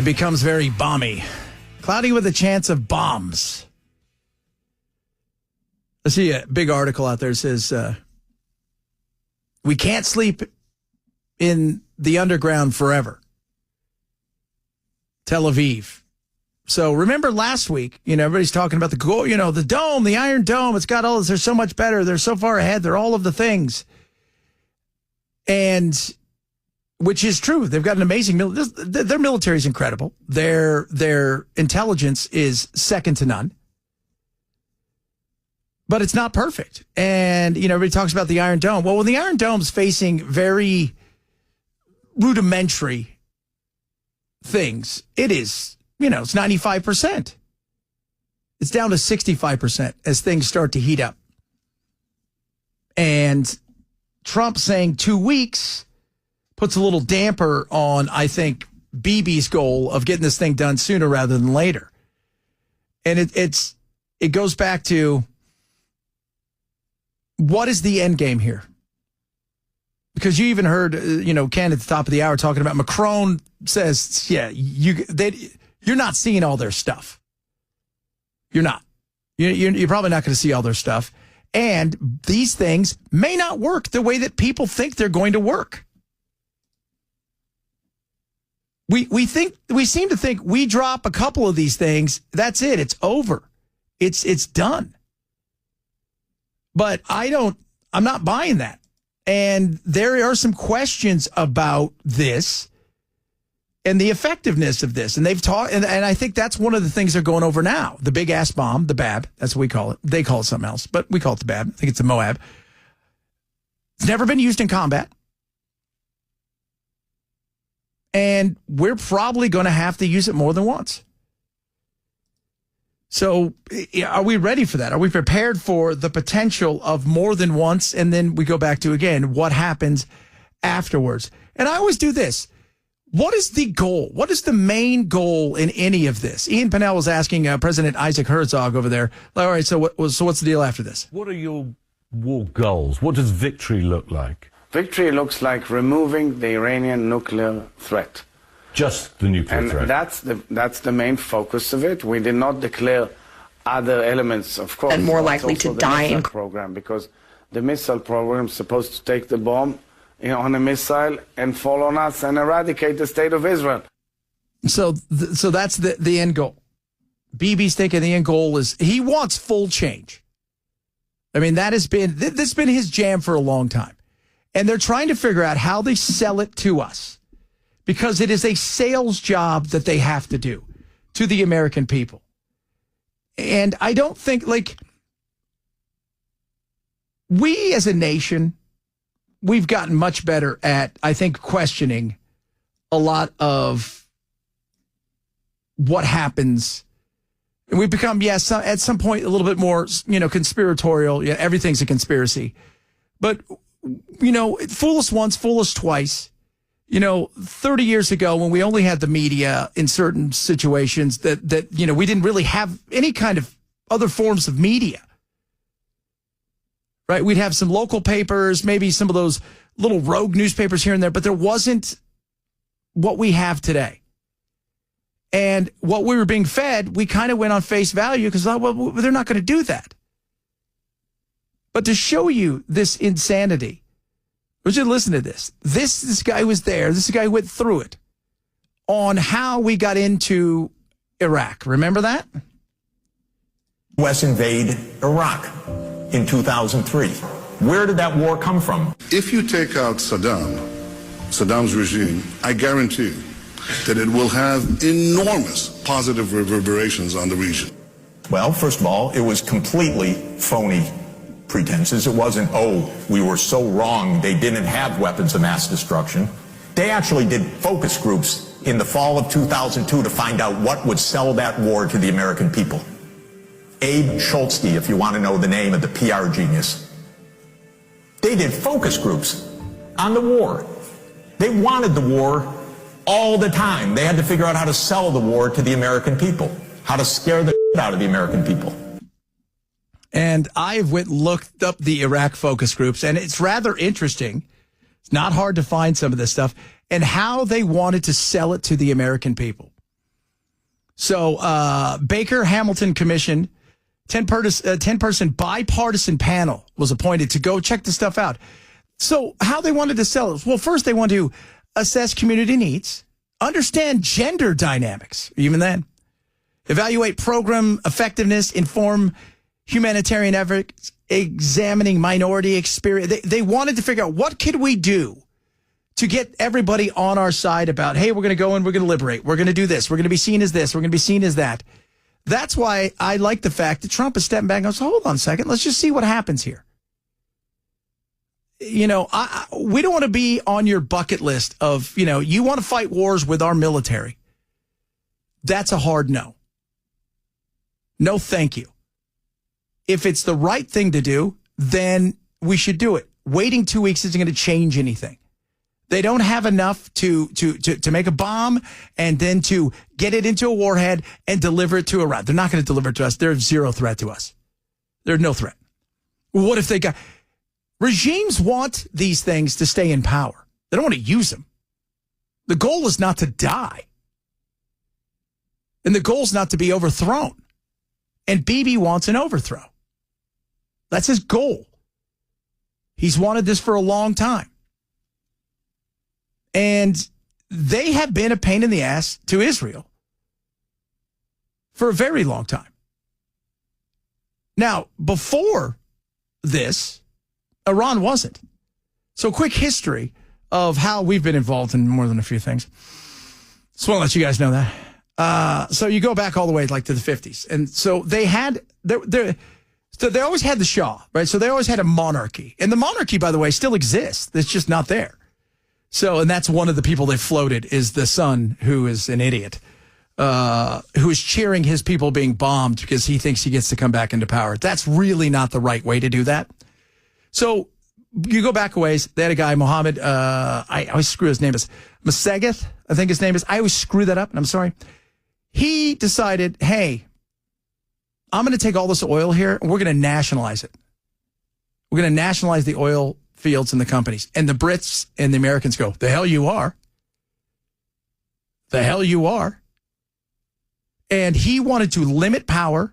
it becomes very balmy. Cloudy with a chance of bombs. I see a big article out there that says, we can't sleep in the underground forever. Tel Aviv. So remember last week, everybody's talking about the dome, the Iron Dome. It's got all this. They're so much better. They're so far ahead. They're all of the things. And which is true. They've got an amazing their military is incredible. Their intelligence is second to none. But it's not perfect. And, everybody talks about the Iron Dome. Well, when the Iron Dome's facing very rudimentary things, it is, it's 95%. It's down to 65% as things start to heat up. And Trump saying 2 weeks puts a little damper on, I think, Bibi's goal of getting this thing done sooner rather than later. And it goes back to, what is the end game here? Because you even heard, Ken at the top of the hour talking about Macron says, you're not seeing all their stuff. You're not. You're probably not going to see all their stuff. And these things may not work the way that people think they're going to work. We seem to think we drop a couple of these things, that's it. It's over. It's done. But I'm not buying that. And there are some questions about this and the effectiveness of this. And they've talked, and I think that's one of the things they're going over now. The big ass bomb, the BAB, that's what we call it. They call it something else, but we call it the BAB. I think it's a Moab. It's never been used in combat. And we're probably going to have to use it more than once. So are we ready for that? Are we prepared for the potential of more than once? And then we go back to, again, what happens afterwards? And I always do this. What is the goal? What is the main goal in any of this? Ian Pennell was asking President Isaac Herzog over there, all right, so what's the deal after this? What are your war goals? What does victory look like? Victory looks like removing the Iranian nuclear threat. Just the nuclear threat. And that's the main focus of it. We did not declare other elements, of course. And more likely to die in program, because the missile program is supposed to take the bomb on a missile and fall on us and eradicate the state of Israel. So that's the end goal. Bibi's thinking the end goal is he wants full change. I mean, this has been his jam for a long time. And they're trying to figure out how they sell it to us, because it is a sales job that they have to do to the American people. And I don't think, we as a nation, we've gotten much better at, I think, questioning a lot of what happens. And we've become, at some point, a little bit more, conspiratorial. Yeah, everything's a conspiracy. But, fool us once, fool us twice. 30 years ago, when we only had the media in certain situations that we didn't really have any kind of other forms of media, right? We'd have some local papers, maybe some of those little rogue newspapers here and there, but there wasn't what we have today. And what we were being fed, we kind of went on face value because, well, they're not going to do that. But to show you this insanity, we should listen to this. This guy was there. This guy went through it on how we got into Iraq. Remember that? U.S. invade Iraq in 2003. Where did that war come from? If you take out Saddam's regime, I guarantee you that it will have enormous positive reverberations on the region. Well, first of all, it was completely phony pretenses. It wasn't, we were so wrong, they didn't have weapons of mass destruction. They actually did focus groups in the fall of 2002 to find out what would sell that war to the American people. Abe Schultzky, if you want to know the name of the PR genius. They did focus groups on the war. They wanted the war all the time. They had to figure out how to sell the war to the American people, how to scare the shit out of the American people. And I've looked up the Iraq focus groups, and it's rather interesting. It's not hard to find some of this stuff and how they wanted to sell it to the American people. So Baker Hamilton Commission, 10-person bipartisan panel was appointed to go check the stuff out. So how they wanted to sell it? Well, first they want to assess community needs, understand gender dynamics, even then, evaluate program effectiveness, inform humanitarian efforts, examining minority experience. They wanted to figure out what could we do to get everybody on our side about, hey, we're going to go and we're going to liberate. We're going to do this. We're going to be seen as this. We're going to be seen as that. That's why I like the fact that Trump is stepping back and goes, hold on a second. Let's just see what happens here. You know, we don't want to be on your bucket list of, you know, you want to fight wars with our military. That's a hard no. No, thank you. If it's the right thing to do, then we should do it. Waiting 2 weeks isn't going to change anything. They don't have enough to make a bomb and then to get it into a warhead and deliver it to Iran. They're not going to deliver it to us. They're zero threat to us. They're no threat. What if they got... Regimes want these things to stay in power. They don't want to use them. The goal is not to die. And the goal is not to be overthrown. And Bibi wants an overthrow. That's his goal. He's wanted this for a long time. And they have been a pain in the ass to Israel for a very long time. Now, before this, Iran wasn't. So quick history of how we've been involved in more than a few things. Just want to let you guys know that. So you go back all the way like to the 50s. And so they had, so they always had the Shah, right? So they always had a monarchy. And the monarchy, by the way, still exists. It's just not there. So, and that's one of the people they floated is the son who is an idiot, who is cheering his people being bombed because he thinks he gets to come back into power. That's really not the right way to do that. So you go back a ways. They had a guy, Mohammed, I always screw his name, is Masegeth, I think his name is. I always screw that up, and I'm sorry. He decided, hey, I'm going to take all this oil here, and we're going to nationalize it. We're going to nationalize the oil fields and the companies. And the Brits and the Americans go, the hell you are. The hell you are. And he wanted to limit power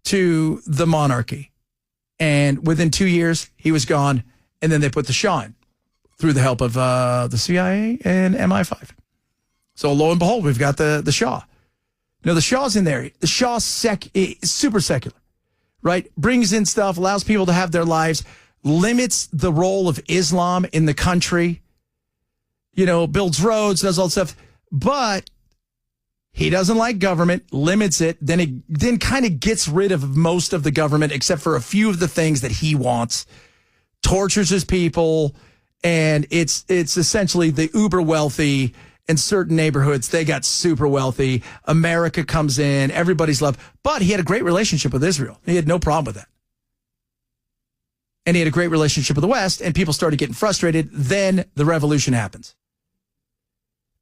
to the monarchy. And within 2 years, he was gone. And then they put the Shah in through the help of the CIA and MI5. So lo and behold, we've got the Shah. You know, the Shah's in there. The Shah's super secular, right? Brings in stuff, allows people to have their lives, limits the role of Islam in the country, you know, builds roads, does all that stuff. But he doesn't like government, limits it, then kind of gets rid of most of the government except for a few of the things that he wants, tortures his people, and it's essentially the uber wealthy in certain neighborhoods. They got super wealthy. America comes in, everybody's loved. But he had a great relationship with Israel. He had no problem with that. And he had a great relationship with the West, and people started getting frustrated. Then the revolution happens.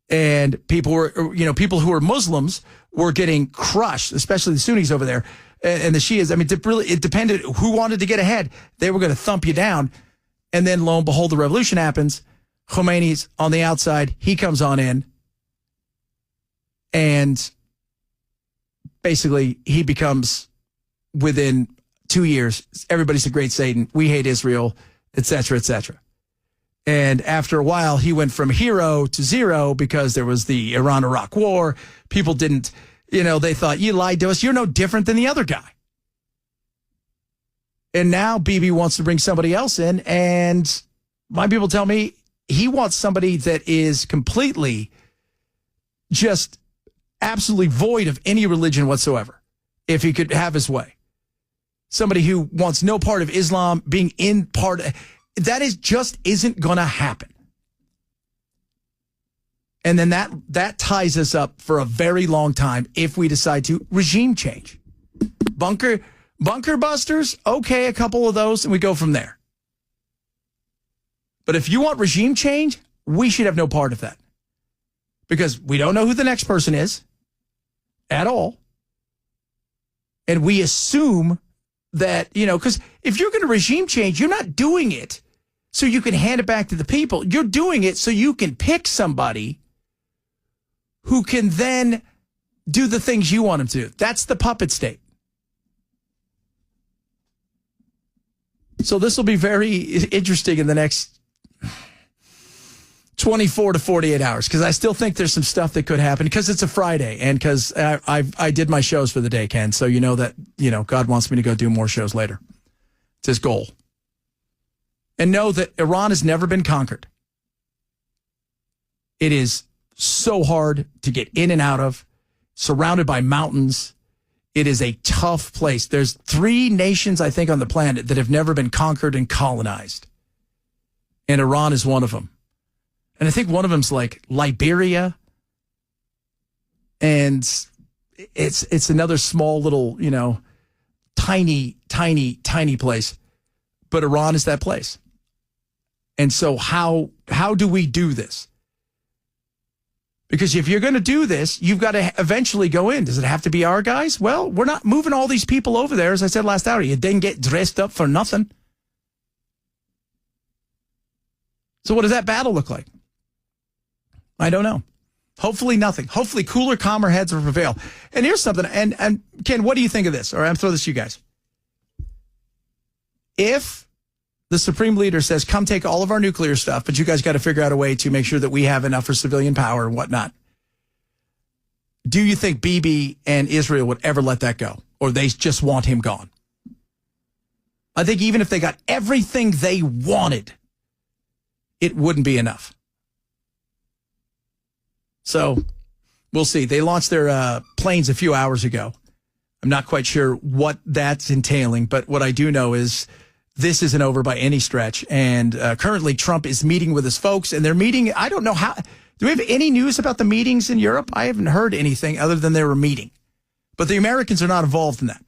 And people who were Muslims were getting crushed, especially the Sunnis over there and the Shias. I mean, it depended who wanted to get ahead. They were going to thump you down. And then lo and behold, the revolution happens. Khomeini's on the outside. He comes on in. And basically he becomes, within 2 years, everybody's a great Satan. We hate Israel, et cetera, et cetera. And after a while, he went from hero to zero because there was the Iran-Iraq war. People didn't, they thought, you lied to us. You're no different than the other guy. And now Bibi wants to bring somebody else in. And my people tell me he wants somebody that is completely just absolutely void of any religion whatsoever, if he could have his way. Somebody who wants no part of Islam being in part of... That just isn't going to happen. And then that ties us up for a very long time if we decide to regime change. Bunker busters, okay, a couple of those, and we go from there. But if you want regime change, we should have no part of that. Because we don't know who the next person is at all. And we assume that, because if you're going to regime change, you're not doing it so you can hand it back to the people. You're doing it so you can pick somebody who can then do the things you want them to. That's the puppet state. So this will be very interesting in the next 24 to 48 hours, because I still think there's some stuff that could happen, because it's a Friday and because I did my shows for the day, Ken. So you know that, God wants me to go do more shows later. It's his goal. And know that Iran has never been conquered. It is so hard to get in and out of, surrounded by mountains. It is a tough place. There's 3 nations, I think, on the planet that have never been conquered and colonized. And Iran is one of them. And I think one of them's like Liberia. And it's another small little, tiny place. But Iran is that place. And so how do we do this? Because if you're going to do this, you've got to eventually go in. Does it have to be our guys? Well, we're not moving all these people over there. As I said last hour, you didn't get dressed up for nothing. So what does that battle look like? I don't know. Hopefully nothing. Hopefully cooler, calmer heads will prevail. And here's something. And Ken, what do you think of this? All right, I'm throwing this to you guys. If the Supreme Leader says, come take all of our nuclear stuff, but you guys got to figure out a way to make sure that we have enough for civilian power and whatnot. Do you think Bibi and Israel would ever let that go? Or they just want him gone? I think even if they got everything they wanted, it wouldn't be enough. So we'll see. They launched their planes a few hours ago. I'm not quite sure what that's entailing, but what I do know is this isn't over by any stretch. And currently Trump is meeting with his folks, and they're meeting. I don't know how. Do we have any news about the meetings in Europe? I haven't heard anything other than they were meeting. But the Americans are not involved in that.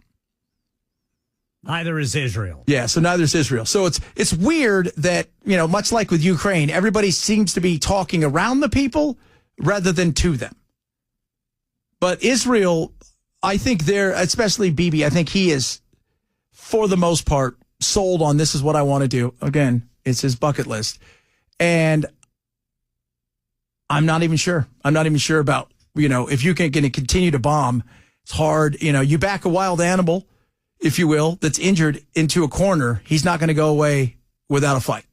Neither is Israel. Yeah, so neither is Israel. So it's weird that, much like with Ukraine, everybody seems to be talking around the people rather than to them. But Israel, I think especially Bibi, I think he is, for the most part, sold on this is what I want to do. Again, it's his bucket list. And I'm not even sure. I'm not even sure about, if you're going to continue to bomb, it's hard. You back a wild animal, if you will, that's injured into a corner, he's not going to go away without a fight.